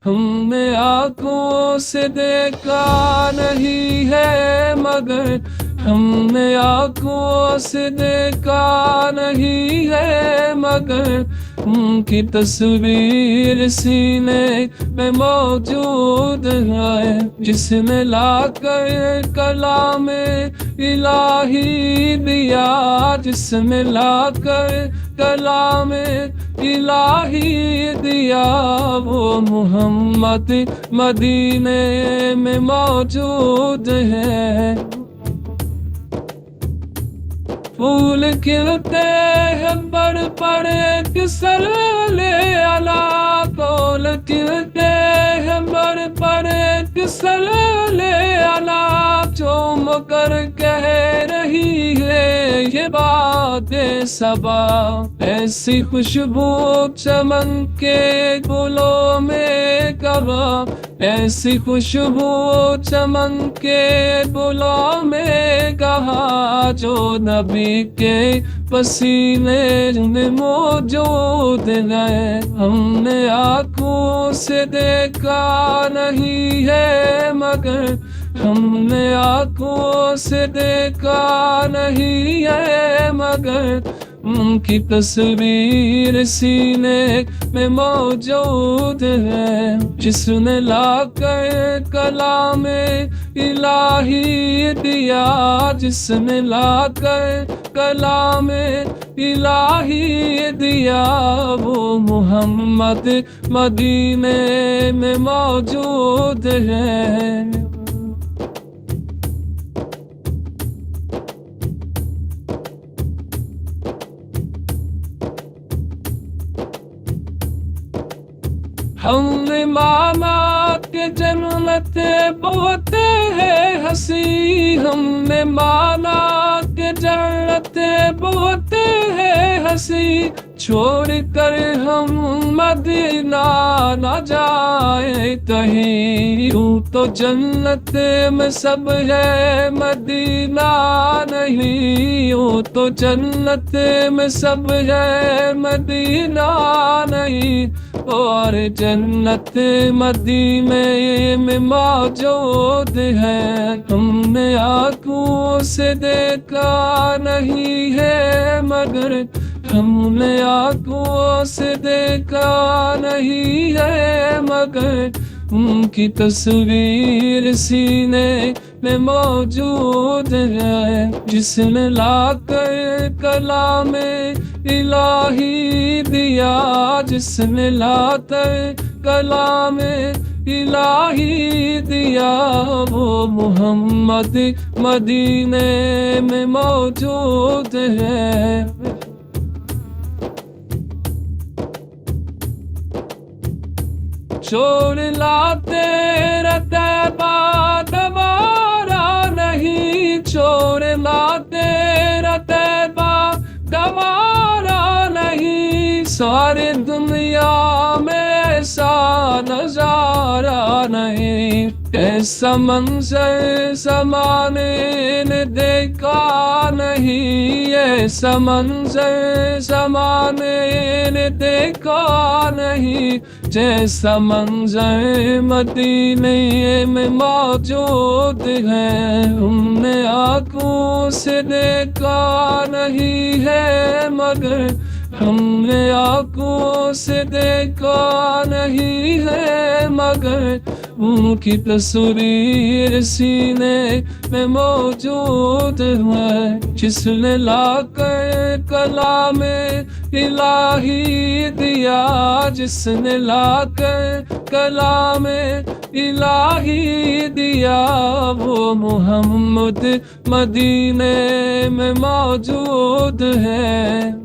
ہم نے آنکھوں سے دیکھا نہیں ہے مگر ہم نے آنکھوں سے دیکھا نہیں ہے مگر ان کی تصویر سینے میں موجود ہے، جس نے لا کر کلام الہی دیا، جس نے لا کر کلام الہی دیا، وہ محمد مدینے میں موجود ہے۔ پھول کھلتے ہیں پر ایک سلسلے علی، پھول کھلتے ہیں پر ایک سلسلے علی، چوم کر کہہ رہی ہے یہ بات صبا، ایسی خوشبو چمن کے گلوں میں کبا، ایسی خوشبو چمن کے گلوں میں کہا، جو نبی کے پسینے میں موجود ہے۔ ہم نے آنکھوں سے دیکھا نہیں ہے مگر ہم نے آنکھوں سے دیکھا نہیں ہے مگر ان کی تصویر سینے میں موجود ہے، جس نے لا کر کلام الہی دیا، جس نے لا کر کلام الہی دیا، وہ محمد مدینے میں موجود ہے۔ ہم نے مانا کہ جنت بہت ہے ہنسی، ہم نے مانا کہ جنت بہت ہے ہنسی، چھوڑ کر ہم مدینہ نہ جائیں کہیں، یوں تو جنت میں سب ہے مدینہ نہیں، یوں تو جنت میں سب ہے مدینہ نہیں، اور جنت مدینے میں موجود ہے۔ ہم نے آنکھوں سے دیکھا نہیں ہے مگر ہم نے آنکھوں سے دیکھا نہیں ہے مگر ان کی تصویر سینے میں موجود ہے، جس نے لا کر کلام الہی دیا، جس نے لا کر کلام الہی دیا، وہ محمد مدینے میں موجود ہے۔ چھوڑ لاتے طیبہ دوبارہ نہیں، چھوڑ لاتے طیبہ دوبارہ نہیں، ساری دنیا میں ایسا نظارہ نہیں، ایسا منظر زمانے نے دیکھا نہیں، ایسا منظر زمانے نے دیکھا نہیں، جیسا منظر مدینے میں موجود ہے۔ ہم نے آنکھوں سے دیکھا نہیں ہے مگر ہم نے آنکھوں سے دیکھا نہیں ہے مگر ان کی تصویر سینے میں موجود ہے، جس نے لا کر کلام الہی دیا، جس نے لا کر کلام الہی دیا، وہ محمد مدینے میں موجود ہے۔